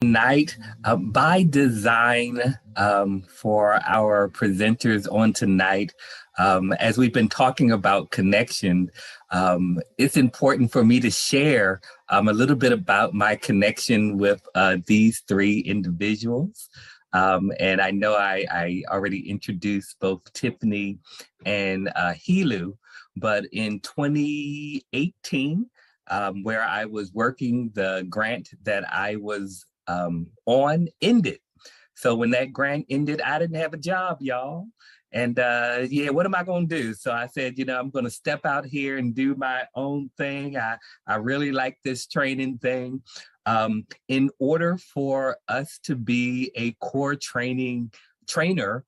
Tonight, by design, for our presenters on tonight, as we've been talking about connection, it's important for me to share a little bit about my connection with these three individuals. And I know I already introduced both Tiffany and Helu, but in 2018, where I was working, the grant that I was on ended. So when that grant ended, I didn't have a job, y'all. And yeah, what am I going to do? So I said, I'm going to step out here and do my own thing. I really like this training thing. In order for us to be a core trainer,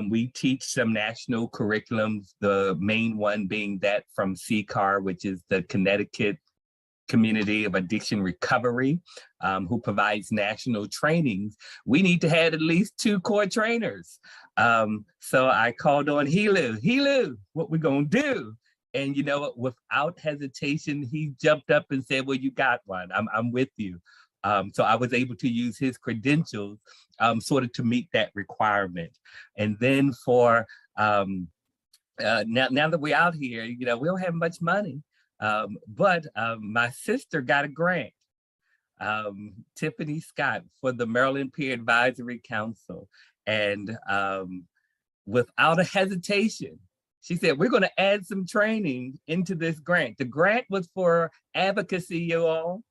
we teach some national curriculums, the main one being that from CCAR, which is the Connecticut Community of Addiction Recovery, who provides national trainings. We need to have at least 2 core trainers. So I called on Helu, what we gonna do? And you know what, without hesitation, he jumped up and said, well, you got one, I'm with you. So I was able to use his credentials sort of to meet that requirement. And then for, now that we're out here, we don't have much money. But my sister got a grant, Tiffany Scott, for the Maryland Peer Advisory Council. And without a hesitation, she said, we're going to add some training into this grant. The grant was for advocacy, you all.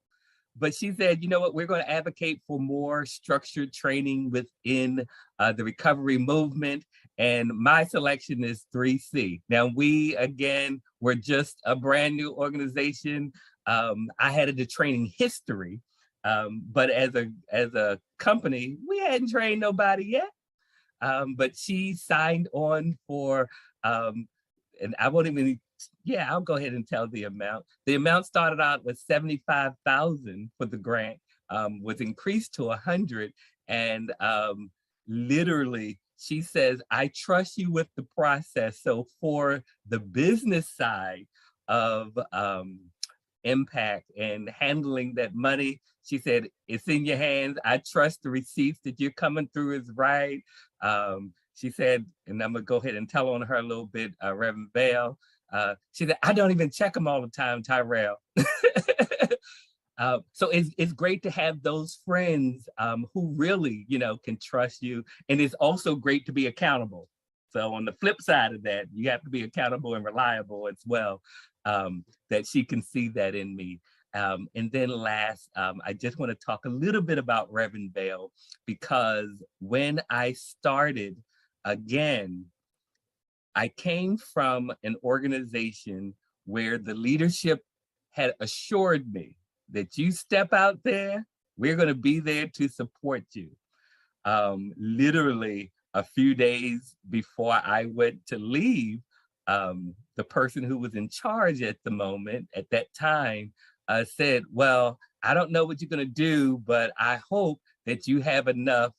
But she said, you know what, we're going to advocate for more structured training within the recovery movement. And my selection is 3C. Now, we're just a brand new organization. I had a training history, but as a company, we hadn't trained nobody yet. But she signed on for, and I won't even, I'll go ahead and tell the amount. The amount started out with $75,000 for the grant, was increased to 100, and literally, she says, I trust you with the process. So for the business side of impact and handling that money, she said, it's in your hands. I trust the receipts that you're coming through is right. She said, and I'm gonna go ahead and tell on her a little bit, Reverend Bell. She said, I don't even check them all the time, Tyrell. So it's great to have those friends who really, can trust you. And it's also great to be accountable. So on the flip side of that, you have to be accountable and reliable as well, that she can see that in me. And then last, I just want to talk a little bit about Reverend Bell, because when I started, again, I came from an organization where the leadership had assured me that you step out there, we're going to be there to support you. Literally a few days before I went to leave, the person who was in charge at the moment, at that time, said, well, I don't know what you're going to do, but I hope that you have enough,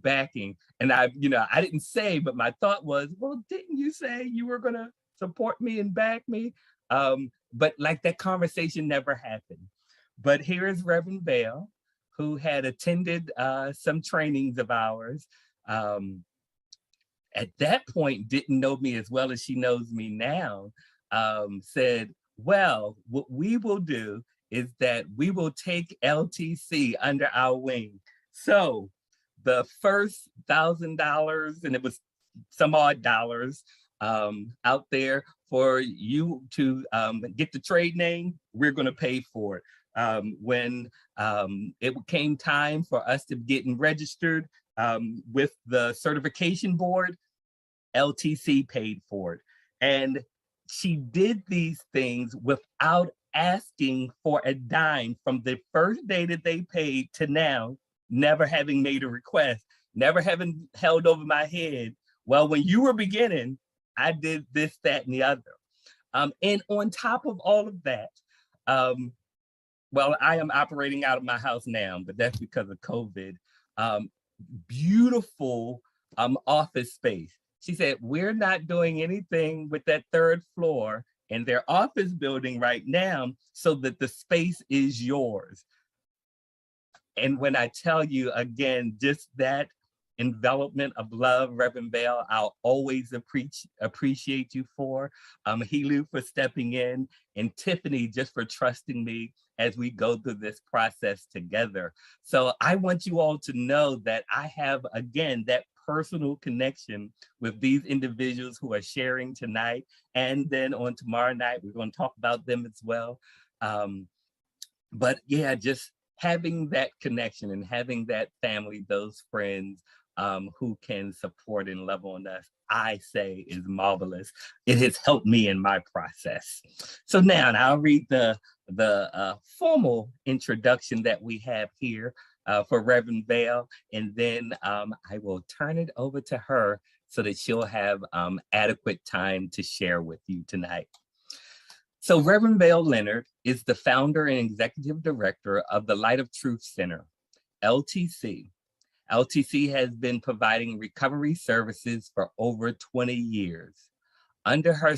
backing. And I didn't say, but my thought was, well, didn't you say you were going to support me and back me? But like that conversation never happened. But here is Reverend Bell, who had attended some trainings of ours. At that point, didn't know me as well as she knows me now, said, well, what we will do is that we will take LTC under our wing. So the first $1,000, and it was some odd dollars out there for you to get the trade name, we're going to pay for it. When it came time for us to get registered with the certification board, LTC paid for it. And she did these things without asking for a dime from the first day that they paid to now, never having made a request, never having held over my head. Well, when you were beginning, I did this, that, and the other. And on top of all of that, well, I am operating out of my house now, but that's because of COVID. Beautiful office space. She said, we're not doing anything with that 3rd floor in their office building right now, so that the space is yours. And when I tell you again, just that envelopment of love, Reverend Bell, I'll always appreciate you for. Helu for stepping in, and Tiffany just for trusting me as we go through this process together. So I want you all to know that I have, again, that personal connection with these individuals who are sharing tonight. And then on tomorrow night, we're going to talk about them as well. But yeah, just having that connection and having that family, those friends who can support and love on us, I say is marvelous. It has helped me in my process. So now I'll read the formal introduction that we have here for Reverend Bell, and then I will turn it over to her so that she'll have adequate time to share with you tonight. So Reverend Bell Leonard is the founder and executive director of the Light of Truth Center, LTC. LTC has been providing recovery services for over 20 years. Under her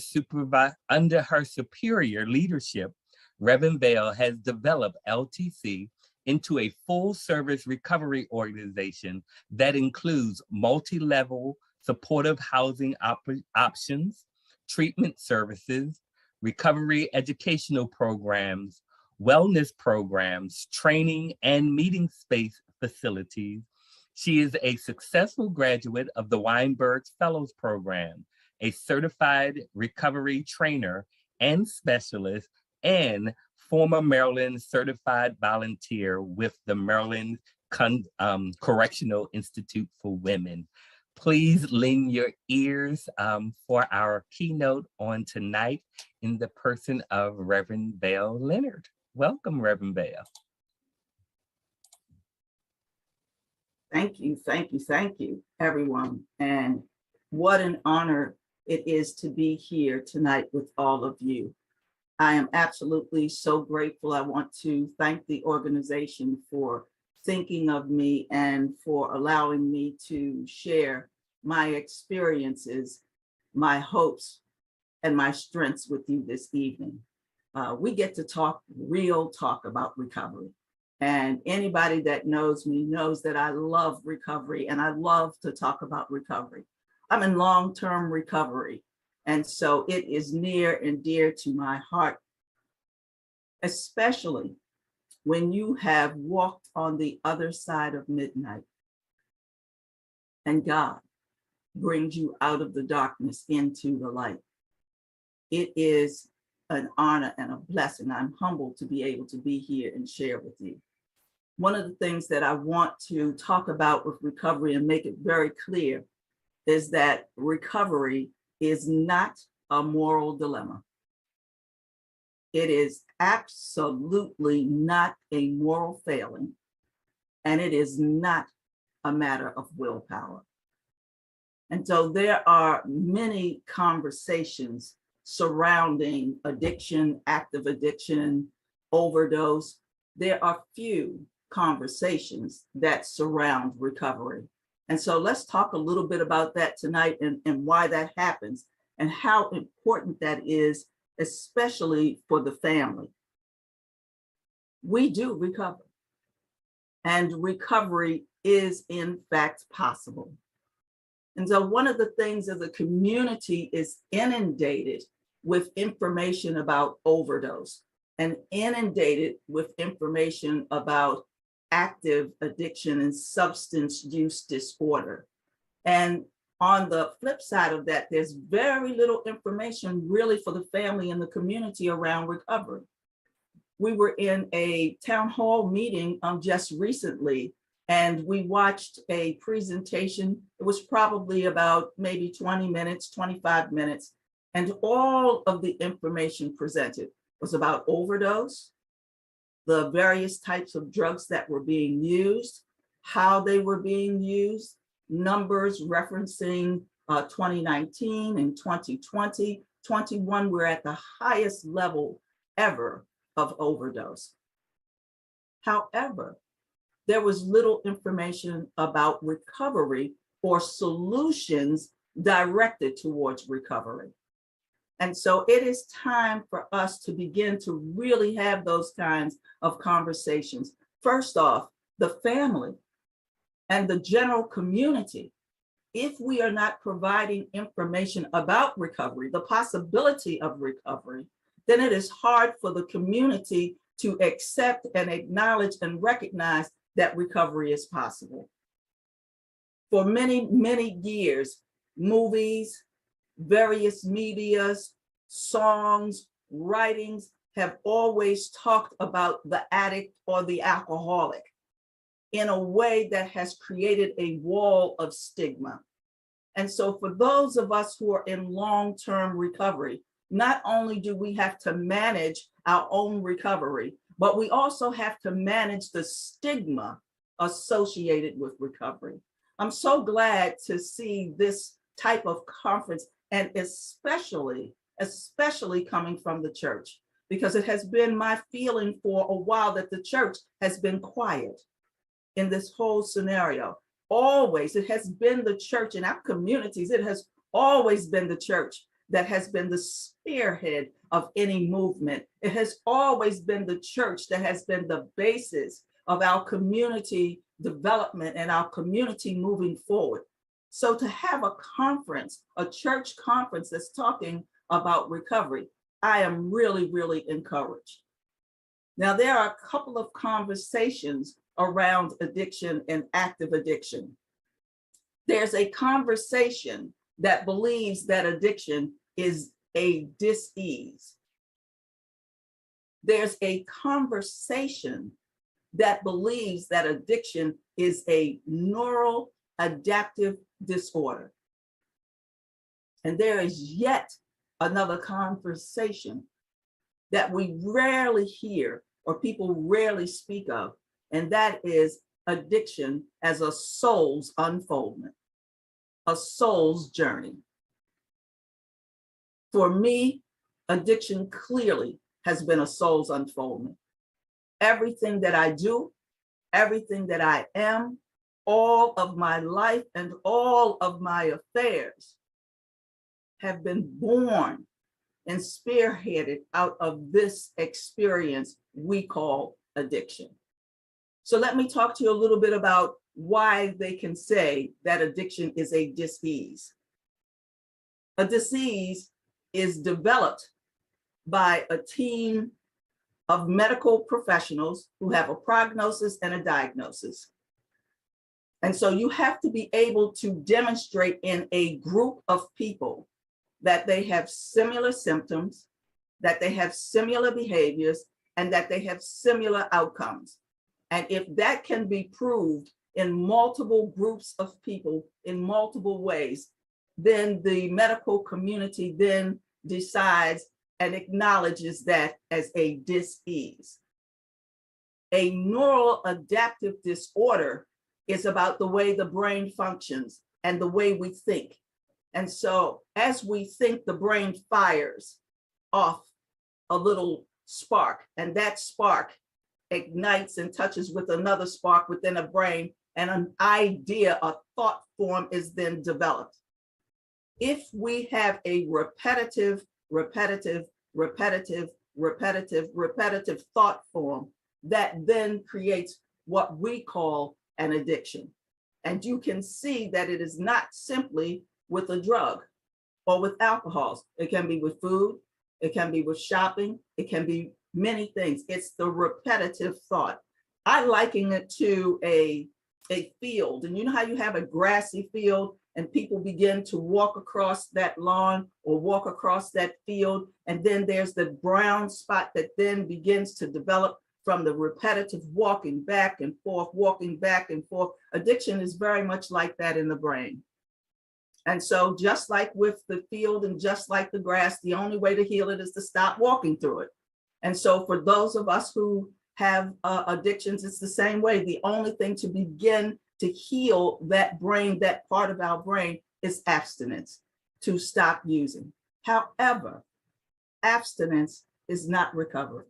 superior leadership, Reverend Bell has developed LTC into a full-service recovery organization that includes multi-level supportive housing options, treatment services, recovery educational programs, wellness programs, training, and meeting space facilities. She is a successful graduate of the Weinberg Fellows Program, a certified recovery trainer and specialist, and former Maryland certified volunteer with the Maryland Correctional Institute for Women. Please lend your ears for our keynote on tonight in the person of Reverend Bell Leonard. Welcome, Reverend Bell. Thank you, everyone. And what an honor it is to be here tonight with all of you. I am absolutely so grateful. I want to thank the organization for thinking of me and for allowing me to share my experiences, my hopes, and my strengths with you this evening. We get to talk real talk about recovery. And anybody that knows me knows that I love recovery and I love to talk about recovery. I'm in long-term recovery. And so it is near and dear to my heart, especially when you have walked on the other side of midnight and God brings you out of the darkness into the light. It is an honor and a blessing. I'm humbled to be able to be here and share with you. One of the things that I want to talk about with recovery and make it very clear is that recovery is not a moral dilemma. It is absolutely not a moral failing, and it is not a matter of willpower. And so there are many conversations surrounding addiction, active addiction, overdose. There are few conversations that surround recovery. And so let's talk a little bit about that tonight and why that happens and how important that is, especially for the family. We do recover, and recovery is in fact possible. And so one of the things as a community is inundated with information about overdose and inundated with information about active addiction and substance use disorder. And on the flip side of that, there's very little information really for the family and the community around recovery. We were in a town hall meeting just recently, and we watched a presentation. It was probably about maybe 20 minutes, 25 minutes. And all of the information presented was about overdose, the various types of drugs that were being used, how they were being used, numbers referencing 2019 and 2020. 21, we're at the highest level ever of overdose. However, there was little information about recovery or solutions directed towards recovery. And so it is time for us to begin to really have those kinds of conversations. First off, the family, and the general community, if we are not providing information about recovery, the possibility of recovery, then it is hard for the community to accept and acknowledge and recognize that recovery is possible. For many, many years, movies, various medias, songs, writings have always talked about the addict or the alcoholic in a way that has created a wall of stigma. And so for those of us who are in long-term recovery, not only do we have to manage our own recovery, but we also have to manage the stigma associated with recovery. I'm so glad to see this type of conference, and especially coming from the church, because it has been my feeling for a while that the church has been quiet in this whole scenario. Always, it has been the church in our communities, it has always been the church that has been the spearhead of any movement. It has always been the church that has been the basis of our community development and our community moving forward. So to have a conference, a church conference that's talking about recovery, I am really, really encouraged. Now, there are a couple of conversations around addiction and active addiction. There's a conversation that believes that addiction is a dis-ease. There's a conversation that believes that addiction is a neural adaptive disorder. And there is yet another conversation that we rarely hear or people rarely speak of, and that is addiction as a soul's unfoldment, a soul's journey. For me, addiction clearly has been a soul's unfoldment. Everything that I do, everything that I am, all of my life and all of my affairs have been born and spearheaded out of this experience we call addiction. So let me talk to you a little bit about why they can say that addiction is a disease. A disease is developed by a team of medical professionals who have a prognosis and a diagnosis. And so you have to be able to demonstrate in a group of people that they have similar symptoms, that they have similar behaviors, and that they have similar outcomes. And if that can be proved in multiple groups of people in multiple ways, then the medical community then decides and acknowledges that as a dis-ease. A neural adaptive disorder is about the way the brain functions and the way we think. And so as we think, the brain fires off a little spark, and that spark ignites and touches with another spark within a brain, and an idea, a thought form is then developed. If we have a repetitive thought form, that then creates what we call an addiction. And you can see that it is not simply with a drug or with alcohols. It can be with food, it can be with shopping, it can be many things. It's the repetitive thought. I liken it to a field. And you know how you have a grassy field and people begin to walk across that lawn or walk across that field, and then there's the brown spot that then begins to develop from the repetitive walking back and forth, walking back and forth. Addiction is very much like that in the brain. And so just like with the field and just like the grass, the only way to heal it is to stop walking through it. And so for those of us who have addictions, it's the same way. The only thing to begin to heal that brain, that part of our brain, is abstinence, to stop using. However, abstinence is not recovery.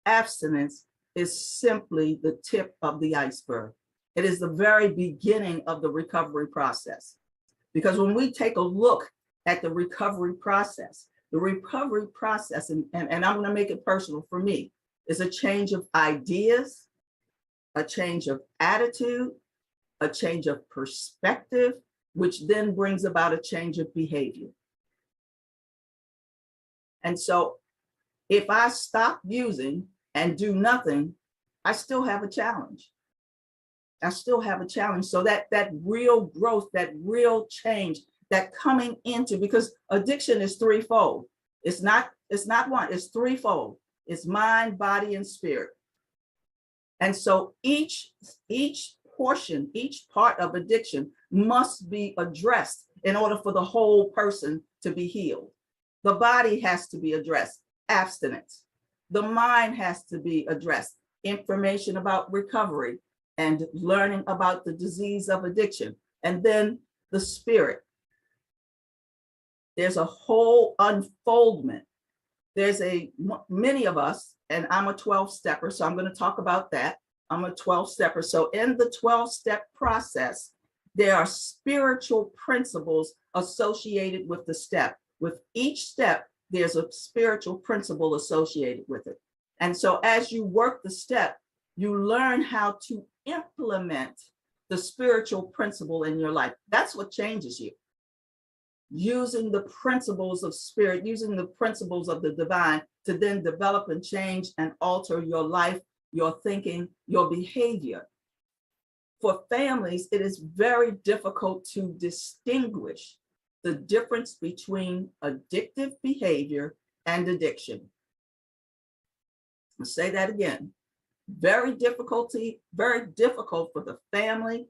Abstinence is simply the tip of the iceberg. It is the very beginning of the recovery process. Because when we take a look at the recovery process, and I'm going to make it personal for me, is a change of ideas, a change of attitude, a change of perspective, which then brings about a change of behavior. And so if I stop using and do nothing, I still have a challenge. I still have a challenge. So that real growth, that real change, that coming into, because addiction is threefold. It's not one, it's threefold. It's mind, body, and spirit. And so each portion, each part of addiction must be addressed in order for the whole person to be healed. The body has to be addressed, abstinence. The mind has to be addressed, information about recovery and learning about the disease of addiction. And then the spirit. There's a whole unfoldment. There's many of us, and I'm a 12-stepper, so I'm going to talk about that. I'm a 12-stepper. So in the 12-step process, there are spiritual principles associated with the step. With each step, there's a spiritual principle associated with it. And so as you work the step, you learn how to implement the spiritual principle in your life. That's what changes you. Using the principles of spirit, using the principles of the divine to then develop and change and alter your life, your thinking, your behavior. For families, it is very difficult to distinguish the difference between addictive behavior and addiction. I'll say that again. Very difficult for the family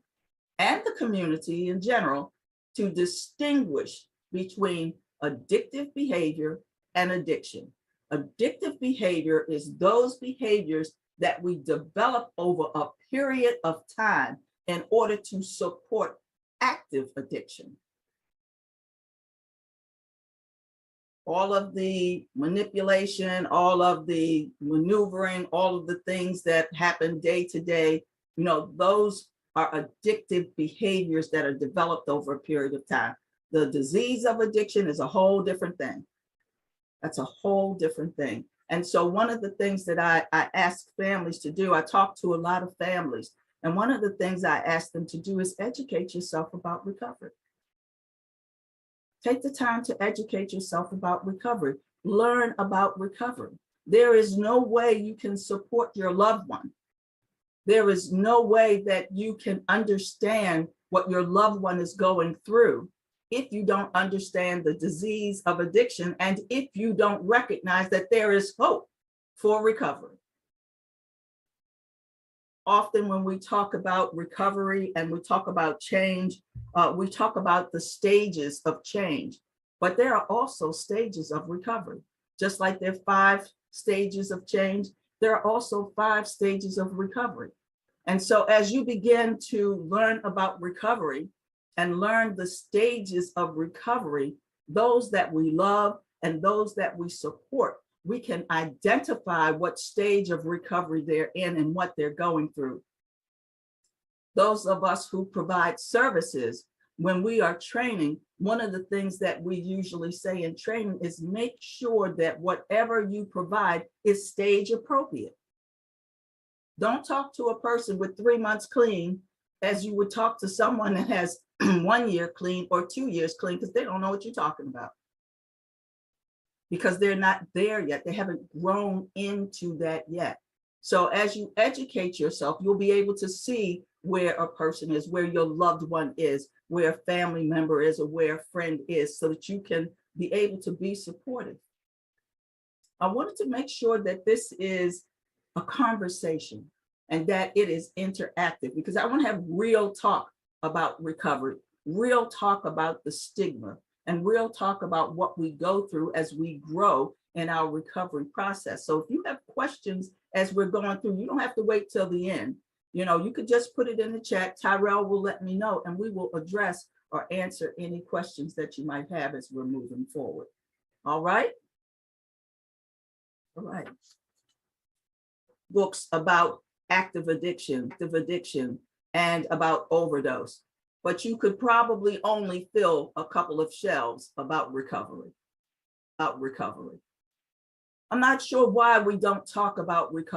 and the community in general to distinguish between addictive behavior and addiction. Addictive behavior is those behaviors that we develop over a period of time in order to support active addiction. All of the manipulation, all of the maneuvering, all of the things that happen day to day, those are addictive behaviors that are developed over a period of time. The disease of addiction is a whole different thing. That's a whole different thing. And so one of the things that I ask families to do, I talk to a lot of families, and one of the things I ask them to do is educate yourself about recovery. Take the time to educate yourself about recovery. Learn about recovery. There is no way you can support your loved one. There is no way that you can understand what your loved one is going through if you don't understand the disease of addiction and if you don't recognize that there is hope for recovery. Often when we talk about recovery and we talk about change, we talk about the stages of change, but there are also stages of recovery. Just like there are 5 stages of change, there are also 5 stages of recovery. And so as you begin to learn about recovery and learn the stages of recovery, those that we love and those that we support, we can identify what stage of recovery they're in and what they're going through. Those of us who provide services, when we are training, one of the things that we usually say in training is make sure that whatever you provide is stage appropriate. Don't talk to a person with 3 months clean as you would talk to someone that has 1 year clean or 2 years clean, because they don't know what you're talking about. Because they're not there yet. They haven't grown into that yet. So as you educate yourself, you'll be able to see where a person is, where your loved one is, where a family member is, or where a friend is, so that you can be able to be supportive. I wanted to make sure that this is a conversation and that it is interactive, because I want to have real talk about recovery, real talk about the stigma, and real talk about what we go through as we grow in our recovery process. So if you have questions as we're going through, you don't have to wait till the end. You could just put it in the chat. Tyrell will let me know, and we will address or answer any questions that you might have as we're moving forward. All right? All right. Books about active addiction, and about overdose. But you could probably only fill a couple of shelves about recovery. I'm not sure why we don't talk about recovery.